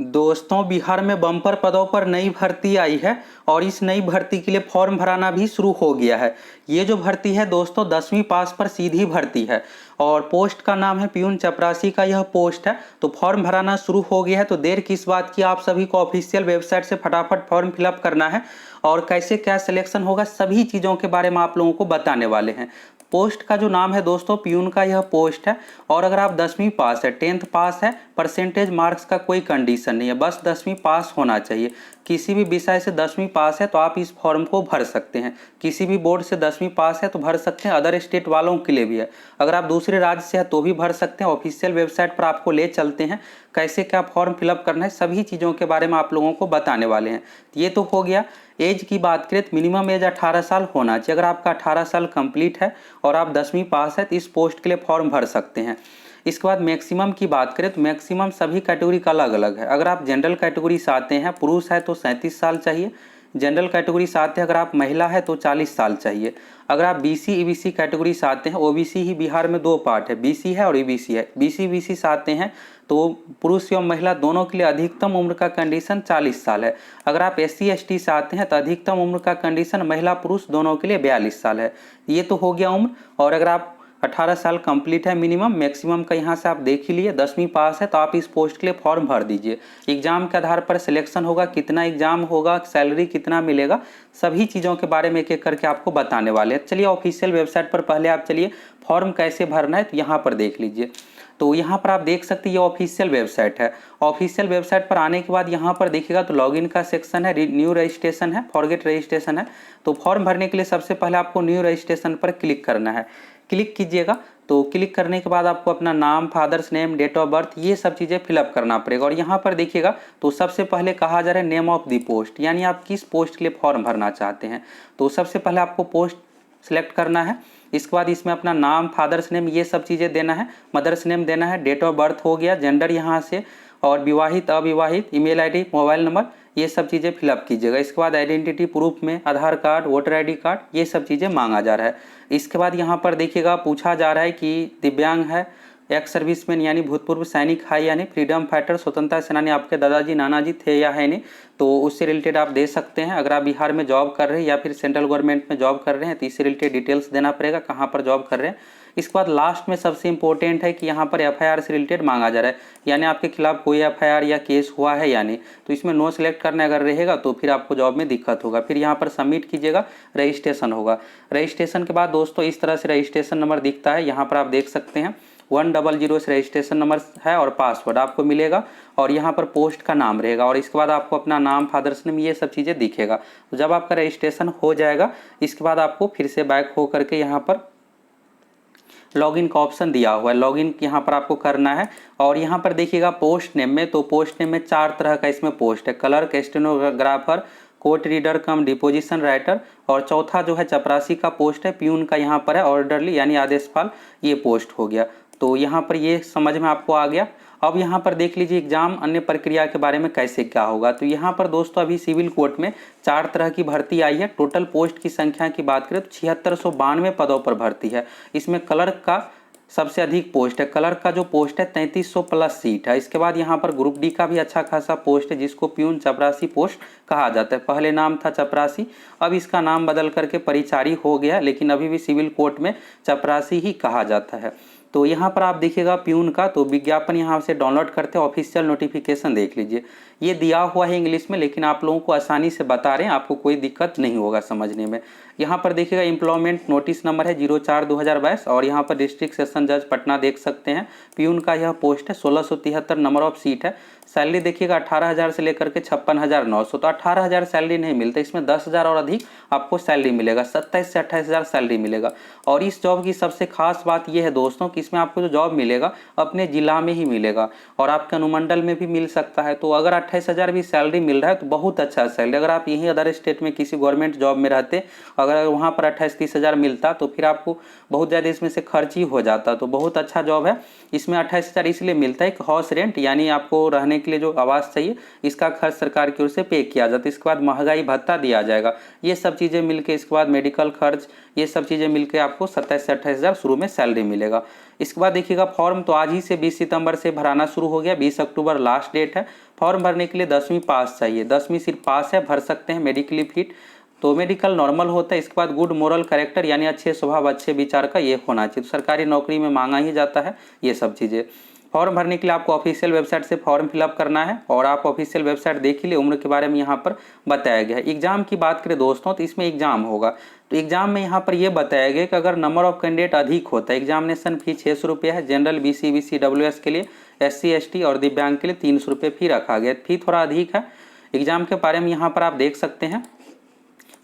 दोस्तों, बिहार में बम्पर पदों पर नई भर्ती आई है और इस नई भर्ती के लिए फॉर्म भराना भी शुरू हो गया है। ये जो भर्ती है दोस्तों 10वीं पास पर सीधी भर्ती है और पोस्ट का नाम है प्यून चपरासी का यह पोस्ट है। तो फॉर्म भराना शुरू हो गया है, तो देर किस बात की, आप सभी को ऑफिशियल वेबसाइट से फटाफट फॉर्म फिलअप करना है और कैसे क्या सिलेक्शन होगा सभी चीज़ों के बारे में आप लोगों को बताने वाले हैं। पोस्ट का जो नाम है दोस्तों प्यून का यह पोस्ट है और अगर आप 10वीं पास है, 10th पास है, परसेंटेज मार्क्स का कोई कंडीशन नहीं है, बस 10वीं पास होना चाहिए। किसी भी विषय से 10वीं पास है तो आप इस फॉर्म को भर सकते हैं। किसी भी बोर्ड से 10वीं पास है तो भर सकते हैं। अदर स्टेट वालों के लिए भी है, अगर आप दूसरे राज्य से है तो भी भर सकते हैं। ऑफिशियल वेबसाइट पर आपको ले चलते हैं, कैसे क्या फॉर्म फिलअप करना है सभी चीज़ों के बारे में आप लोगों को बताने वाले हैं। ये तो हो गया। एज की बात करें तो मिनिमम एज 18 साल होना चाहिए। अगर आपका 18 साल कंप्लीट है और आप 10वीं पास है तो इस पोस्ट के लिए फॉर्म भर सकते हैं। इसके बाद मैक्सिमम की बात करें तो मैक्सिमम सभी कैटेगरी का अलग अलग है। अगर आप जनरल कैटेगरी से आते हैं, पुरुष है तो 37 साल चाहिए। जनरल कैटेगरी से आते हैं अगर आप महिला है तो 40 साल चाहिए। अगर आप बीसी ईबीसी कैटेगरी से आते हैं, ओबीसी ही बिहार में दो पार्ट है, बीसी है और ईबीसी है। बीसी ईबीसी से आते हैं तो पुरुष एवं महिला दोनों के लिए अधिकतम उम्र का कंडीशन 40 साल है। अगर आप एससी एसटी से आते हैं तो अधिकतम उम्र का कंडीशन महिला पुरुष दोनों के लिए 42 साल है। ये तो हो गया उम्र। और अगर आप 18 साल कंप्लीट है मिनिमम, मैक्सिमम का यहाँ से आप देख ही लिए, 10वीं पास है तो आप इस पोस्ट के लिए फॉर्म भर दीजिए। एग्जाम के आधार पर सिलेक्शन होगा, कितना एग्जाम होगा, सैलरी कितना मिलेगा, सभी चीज़ों के बारे में एक एक करके आपको बताने वाले हैं। चलिए ऑफिशियल वेबसाइट पर पहले आप चलिए फॉर्म कैसे भरना है तो यहाँ पर देख लीजिए। तो यहाँ पर आप देख सकते हैं ये ऑफिशियल वेबसाइट है। ऑफिशियल वेबसाइट पर आने के बाद यहाँ पर देखिएगा तो लॉगिन का सेक्शन है, न्यू रजिस्ट्रेशन है, फॉरगेट रजिस्ट्रेशन है। तो फॉर्म भरने के लिए सबसे पहले आपको न्यू रजिस्ट्रेशन पर क्लिक करना है। क्लिक कीजिएगा तो क्लिक करने के बाद आपको अपना नाम, father's name, date of birth, ये सब चीज़ें फिलअप करना पड़ेगा। और यहाँ पर देखिएगा तो सबसे पहले कहा जा रहा है नेम ऑफ द पोस्ट, यानी आप किस पोस्ट के लिए फॉर्म भरना चाहते हैं। तो सबसे पहले आपको पोस्ट सिलेक्ट करना है। इसके बाद इसमें अपना नाम, फादर्स नेम, ये सब चीज़ें देना है, मदर्स नेम देना है, डेट ऑफ बर्थ हो गया, जेंडर यहाँ से, और विवाहित अविवाहित, ईमेल आईडी, मोबाइल नंबर, ये सब चीज़ें फिलअप कीजिएगा। इसके बाद आइडेंटिटी प्रूफ में आधार कार्ड, वोटर आईडी कार्ड, ये सब चीज़ें मांगा जा रहा है। इसके बाद यहाँ पर देखिएगा पूछा जा रहा है कि दिव्यांग है, एक्स सर्विसमैन यानी भूतपूर्व सैनिक है यानी, फ्रीडम फाइटर स्वतंत्रता सेनानी आपके दादाजी नानाजी थे या है नहीं, तो उससे रिलेटेड आप दे सकते हैं। अगर आप बिहार में जॉब कर रहे हैं या फिर सेंट्रल गवर्नमेंट में जॉब कर रहे हैं तो इससे रिलेटेड डिटेल्स देना पड़ेगा, कहाँ पर जॉब कर रहे हैं। इसके बाद लास्ट में सबसे इंपॉर्टेंट है कि यहाँ पर एफआईआर से रिलेटेड मांगा जा रहा है, यानी आपके खिलाफ कोई एफआईआर या केस हुआ है या नहीं। तो इसमें नो सिलेक्ट करना अगर रहेगा तो फिर आपको जॉब में दिक्कत होगा। फिर यहाँ पर सबमिट कीजिएगा, रजिस्ट्रेशन होगा। रजिस्ट्रेशन के बाद दोस्तों इस तरह से रजिस्ट्रेशन नंबर दिखता है, यहाँ पर आप देख सकते हैं 100 से रजिस्ट्रेशन नंबर है और पासवर्ड आपको मिलेगा और यहाँ पर पोस्ट का नाम रहेगा। और इसके बाद आपको अपना नाम, फादर्स नेम, ये सब चीज़ें दिखेगा। तो जब आपका रजिस्ट्रेशन हो जाएगा इसके बाद आपको फिर से बैक हो करके यहाँ पर लॉगिन का ऑप्शन दिया हुआ है, लॉगिन यहाँ पर आपको करना है। और यहाँ पर देखिएगा पोस्ट नेम में, तो पोस्ट नेम में 4 तरह का इसमें पोस्ट है, clerk, stenographer, court reader cum deposition writer, और चौथा जो है चपरासी का पोस्ट है, प्यून का यहाँ पर है, ऑर्डरली यानी आदेशपाल, ये पोस्ट हो गया। तो यहाँ पर ये समझ में आपको आ गया। अब यहाँ पर देख लीजिए एग्जाम अन्य प्रक्रिया के बारे में कैसे क्या होगा। तो यहाँ पर दोस्तों अभी सिविल कोर्ट में 4 तरह की भर्ती आई है। टोटल पोस्ट की संख्या की बात करें तो 7692 पदों पर भर्ती है। इसमें क्लर्क का सबसे अधिक पोस्ट है, क्लर्क का जो पोस्ट है 3300 प्लस सीट है। इसके बाद यहाँ पर ग्रुप डी का भी अच्छा खासा पोस्ट है जिसको प्यून चपरासी पोस्ट कहा जाता है। पहले नाम था चपरासी, अब इसका नाम बदल करके परिचारी हो गया, लेकिन अभी भी सिविल कोर्ट में चपरासी ही कहा जाता है। तो यहाँ पर आप देखिएगा प्यून का, तो विज्ञापन यहाँ से डाउनलोड करते हैं, ऑफिशियल नोटिफिकेशन देख लीजिए। ये दिया हुआ है इंग्लिश में, लेकिन आप लोगों को आसानी से बता रहे हैं, आपको कोई दिक्कत नहीं होगा समझने में। यहाँ पर देखिएगा एम्प्लॉयमेंट नोटिस नंबर है 04/2022 और यहाँ पर डिस्ट्रिक्ट सेशन जज पटना देख सकते हैं। प्यून का यह पोस्ट है, 1673 नंबर ऑफ सीट है। सैलरी देखिएगा 18,000 से लेकर के 56,900। तो 18,000 सैलरी नहीं मिलता, इसमें 10,000 और अधिक आपको सैलरी मिलेगा, 27 से 28,000 सैलरी मिलेगा। और इस जॉब की सबसे खास बात यह है दोस्तों कि इसमें आपको जो जॉब मिलेगा अपने जिला में ही मिलेगा और आपके अनुमंडल में भी मिल सकता है। तो अगर 28,000 भी सैलरी मिल रहा है तो बहुत अच्छा सैलरी। अगर आप यहीं अदर स्टेट में किसी गवर्नमेंट जॉब में रहते, अगर वहाँ पर 28-30,000 मिलता तो फिर आपको बहुत ज़्यादा इसमें से खर्च ही हो जाता। तो बहुत अच्छा जॉब है। इसमें 28,000 इसलिए मिलता है कि हाउस रेंट यानी आपको रहने के लिए जो आवास चाहिए इसका खर्च सरकार की ओर से पे किया जाता है। इसके बाद महंगाई भत्ता दिया जाएगा, ये सब चीज़ें मिलके, इसके बाद मेडिकल खर्च, ये सब चीज़ें मिलके आपको 27 से 28,000 शुरू में सैलरी मिलेगा। इसके बाद देखिएगा फॉर्म तो आज ही से 20 सितंबर से भराना शुरू हो गया, 20 अक्टूबर लास्ट डेट है। फॉर्म भरने के लिए 10वीं पास चाहिए, 10वीं सिर्फ पास है, भर सकते हैं। मेडिकली फिट, तो मेडिकल नॉर्मल होता है। इसके बाद गुड मोरल कैरेक्टर यानी अच्छे स्वभाव अच्छे विचार का ये होना चाहिए। तो सरकारी नौकरी में मांगा ही जाता है ये सब चीज़ें। फॉर्म भरने के लिए आपको ऑफिशियल वेबसाइट से फॉर्म फिलअप करना है और आप ऑफिशियल वेबसाइट देख लिए, उम्र के बारे में यहाँ पर बताया गया है। एग्जाम की बात करें दोस्तों तो इसमें एग्जाम होगा, तो एग्जाम में यहाँ पर ये बताया गया कि अगर नंबर ऑफ कैंडिडेट अधिक होता है, एग्जामिनेशन फी 600 रुपये है। जनरल BC BC WS के लिए, SC ST और दिव्यांग के लिए 300 रुपये फी रखा गया। फी थोड़ा अधिक है। एग्जाम के बारे में यहाँ पर आप देख सकते हैं।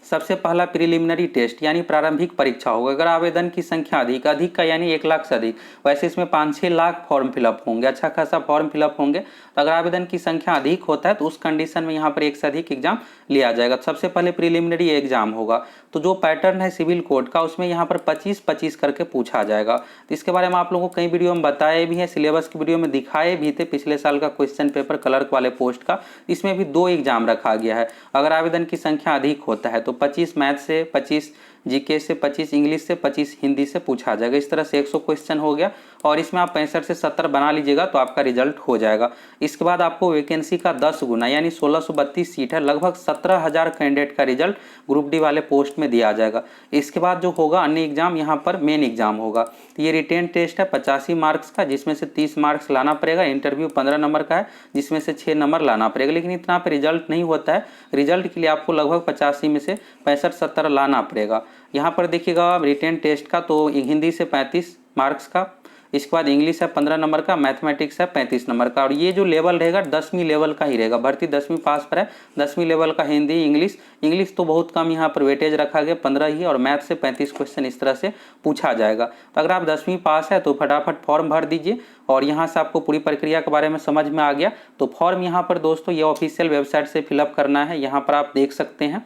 सबसे पहला प्रिलिमिनरी टेस्ट यानी प्रारंभिक परीक्षा होगा। अगर आवेदन की संख्या अधिक का यानी 1 लाख से अधिक, वैसे इसमें 5-6 लाख फॉर्म फिलअप होंगे, अच्छा खासा फॉर्म फिलअप होंगे। तो अगर आवेदन की संख्या अधिक होता है तो उस कंडीशन में यहाँ पर 1 से अधिक एग्जाम लिया जाएगा। तो सबसे पहले प्रिलिमिनरी एग्जाम होगा। तो जो पैटर्न है सिविल कोड का उसमें यहाँ पर 25-25 करके पूछा जाएगा। तो इसके बारे में आप लोगों को कई वीडियो में बताए भी हैं, सिलेबस की वीडियो में दिखाए भी थे। पिछले साल का क्वेश्चन पेपर क्लर्क वाले पोस्ट का, इसमें भी 2 एग्जाम रखा गया है। अगर आवेदन की संख्या अधिक होता है तो 25 मैथ से, 25 जीके से, 25 इंग्लिश से, 25 हिंदी से पूछा जाएगा। इस तरह से 100 क्वेश्चन हो गया और इसमें आप 65 से 70 बना लीजिएगा तो आपका रिजल्ट हो जाएगा। इसके बाद आपको वैकेंसी का 10 गुना यानी 1632 सीट है, लगभग 17,000 कैंडिडेट का रिजल्ट ग्रुप डी वाले पोस्ट में दिया जाएगा। इसके बाद जो होगा अन्य एग्जाम, यहाँ पर मेन एग्जाम होगा। ये रिटेन टेस्ट है 85 मार्क्स का, जिसमें से 30 मार्क्स लाना पड़ेगा। इंटरव्यू 15 नंबर का है, जिसमें से 6 नंबर लाना पड़ेगा। लेकिन इतना पे रिजल्ट नहीं होता है, रिजल्ट के लिए आपको लगभग 85 में से 65-70 लाना पड़ेगा। यहाँ पर देखिएगा रिटेन टेस्ट का तो हिंदी से 35 मार्क्स का, इसके बाद इंग्लिश है 15 नंबर का, मैथमेटिक्स है 35 नंबर का। और ये जो लेवल रहेगा 10वीं लेवल का ही रहेगा। भर्ती 10वीं पास पर है, 10वीं लेवल का हिंदी इंग्लिश तो बहुत कम यहाँ पर वेटेज रखा गया, 15 ही, और मैथ से 35 क्वेश्चन इस तरह से पूछा जाएगा। तो अगर आप 10वीं पास है तो फटाफट फॉर्म भर दीजिए। और यहाँ से आपको पूरी प्रक्रिया के बारे में समझ में आ गया। तो फॉर्म यहाँ पर दोस्तों ये ऑफिशियल वेबसाइट से फिलअप करना है। यहाँ पर आप देख सकते हैं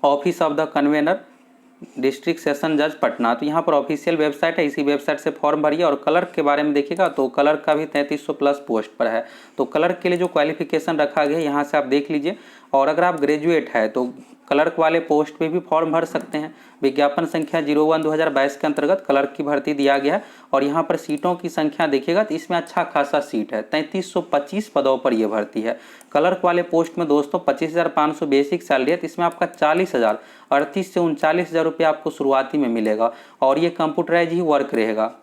office of the convener district session जज पटना। तो यहाँ पर ऑफिशियल वेबसाइट है, इसी वेबसाइट से फॉर्म भरिए। और क्लर्क के बारे में देखिएगा तो क्लर्क का भी 3300 प्लस पोस्ट पर है। तो क्लर्क के लिए जो क्वालिफिकेशन रखा गया है यहाँ से आप देख लीजिए। और अगर आप ग्रेजुएट है तो क्लर्क वाले पोस्ट पे भी फॉर्म भर सकते हैं। विज्ञापन संख्या 01/2022 के अंतर्गत क्लर्क की भर्ती दिया गया है। और यहाँ पर सीटों की संख्या देखिएगा तो इसमें अच्छा खासा सीट है, 3325 पदों पर यह भर्ती है। क्लर्क वाले पोस्ट में दोस्तों 25,500 बेसिक सैलरी है, तो इसमें आपका 40,000, 38 से 39,000 रुपये आपको शुरुआती में मिलेगा। और ये कंप्यूटराइज ही वर्क रहेगा।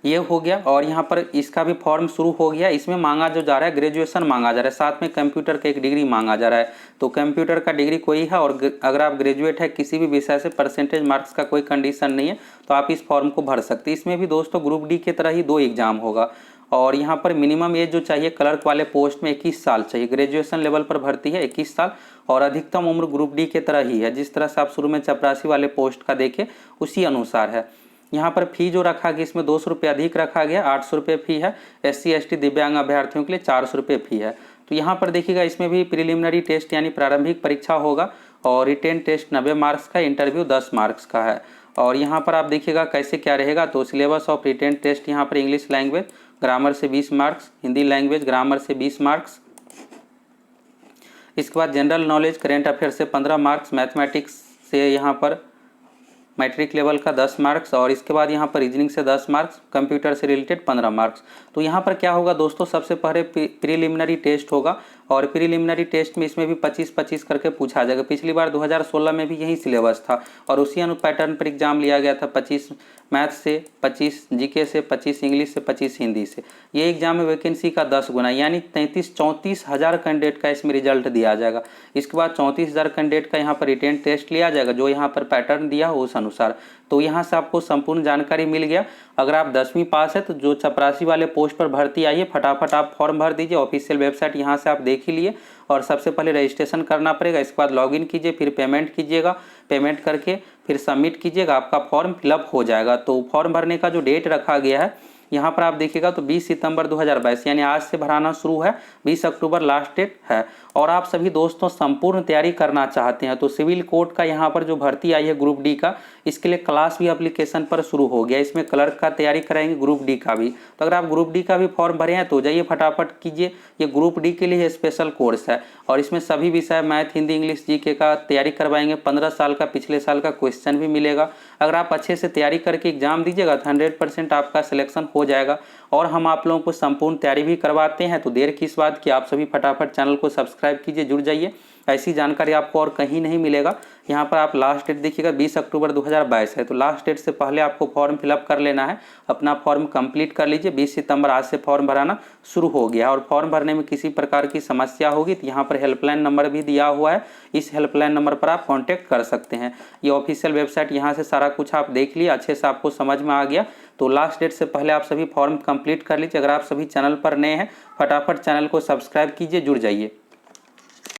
ये हो गया। और यहाँ पर इसका भी फॉर्म शुरू हो गया। इसमें मांगा जो जा रहा है ग्रेजुएशन मांगा जा रहा है, साथ में कंप्यूटर का एक डिग्री मांगा जा रहा है। तो कंप्यूटर का डिग्री कोई है और अगर आप ग्रेजुएट है किसी भी विषय से, परसेंटेज मार्क्स का कोई कंडीशन नहीं है, तो आप इस फॉर्म को भर सकते हैं। इसमें भी दोस्तों ग्रुप डी की तरह ही 2 एग्जाम होगा। और यहाँ पर मिनिमम एज जो चाहिए क्लर्क वाले पोस्ट में 21 साल चाहिए। ग्रेजुएशन लेवल पर भर्ती है 21 साल। और अधिकतम उम्र ग्रुप डी के तरह ही है, जिस तरह से आप शुरू में चपरासी वाले पोस्ट का देखे उसी अनुसार है। यहाँ पर फी जो रखा गया इसमें 200 रुपये अधिक रखा गया, 800 रुपये फी है। SC ST दिव्यांग अभ्यर्थियों के लिए 400 रुपये फी है। तो यहाँ पर देखिएगा इसमें भी प्रिलिमिनरी टेस्ट यानी प्रारंभिक परीक्षा होगा। और रिटेन टेस्ट 90 मार्क्स का, इंटरव्यू 10 मार्क्स का है। और यहाँ पर आप देखिएगा कैसे क्या रहेगा। तो सिलेबस ऑफ रिटेन टेस्ट यहाँ पर इंग्लिश लैंग्वेज ग्रामर से 20 मार्क्स, हिंदी लैंग्वेज ग्रामर से 20 मार्क्स। इसके बाद जनरल नॉलेज करेंट अफेयर से 15 मार्क्स, मैथमेटिक्स से यहाँ पर मैट्रिक लेवल का 10 मार्क्स। और इसके बाद यहाँ पर रीजनिंग से 10 मार्क्स, कंप्यूटर से रिलेटेड 15 मार्क्स। तो यहाँ पर क्या होगा दोस्तों, सबसे पहले प्रीलिमिनरी टेस्ट होगा। और प्रीलिमिनरी टेस्ट में इसमें भी 25-25 करके पूछा जाएगा। पिछली बार 2016 में भी यही सिलेबस था और उसी पैटर्न पर एग्जाम लिया गया था। 25 मैथ से, 25 जीके से, 25 इंग्लिश से, 25 हिंदी से। ये एग्जाम में वैकेंसी का 10 गुना यानी 34,000 कैंडिडेट का इसमें रिजल्ट दिया जाएगा। इसके बाद 34,000 कैंडिडेट का यहाँ पर रिटेन टेस्ट लिया जाएगा, जो यहाँ पर पैटर्न दिया हो उस अनुसार। तो यहाँ से आपको संपूर्ण जानकारी मिल गया। अगर आप 10वीं पास है तो जो चपरासी वाले पोस्ट पर भर्ती आई है, फटाफट आप फॉर्म भर दीजिए। ऑफिशियल वेबसाइट यहाँ से आप देख ही लिए। और सबसे पहले रजिस्ट्रेशन करना पड़ेगा, इसके बाद लॉगिन कीजिए, फिर पेमेंट कीजिएगा। पेमेंट करके फिर सबमिट कीजिएगा, आपका फॉर्म फिलअप हो जाएगा। तो फॉर्म भरने का जो डेट रखा गया है यहाँ पर आप देखिएगा तो 20 सितंबर 2022 यानी आज से भराना शुरू है, 20 अक्टूबर लास्ट डेट है। और आप सभी दोस्तों संपूर्ण तैयारी करना चाहते हैं तो सिविल कोड का यहाँ पर जो भर्ती आई है ग्रुप डी का, इसके लिए क्लास भी एप्लीकेशन पर शुरू हो गया। इसमें क्लर्क का तैयारी कराएंगे, ग्रुप डी का भी। तो अगर आप ग्रुप डी का भी फॉर्म भरे हैं तो जाइए फटाफट कीजिए। ये ग्रुप डी के लिए स्पेशल कोर्स है और इसमें सभी विषय मैथ, हिंदी, इंग्लिश, जीके का तैयारी करवाएंगे। 15 साल का पिछले साल का क्वेश्चन भी मिलेगा। अगर आप अच्छे से तैयारी करके एग्जाम दीजिएगा तो 100% आपका सिलेक्शन हो जाएगा और हम आप लोगों को संपूर्ण तैयारी भी करवाते हैं। तो देर किस बात की, आप सभी फटाफट चैनल को सब्सक्राइब कीजिए, जुड़ जाइए। ऐसी जानकारी आपको और कहीं नहीं मिलेगा। यहाँ पर आप लास्ट डेट देखिएगा 20 अक्टूबर 2022 है, तो लास्ट डेट से पहले आपको फॉर्म फिलअप कर लेना है। अपना फॉर्म कंप्लीट कर लीजिए। 20 सितंबर आज से फॉर्म भराना शुरू हो गया और फॉर्म भरने में किसी प्रकार की समस्या होगी तो यहाँ पर हेल्पलाइन नंबर भी दिया हुआ है। इस हेल्पलाइन नंबर पर आप कॉन्टैक्ट कर सकते हैं। ये ऑफिशियल वेबसाइट, यहाँ से सारा कुछ आप देख लिए, अच्छे से आपको समझ में आ गया। तो लास्ट डेट से पहले आप सभी फॉर्म कंप्लीट कर लीजिए। अगर आप सभी चैनल पर नए हैं फटाफट चैनल को सब्सक्राइब कीजिए, जुड़ जाइए।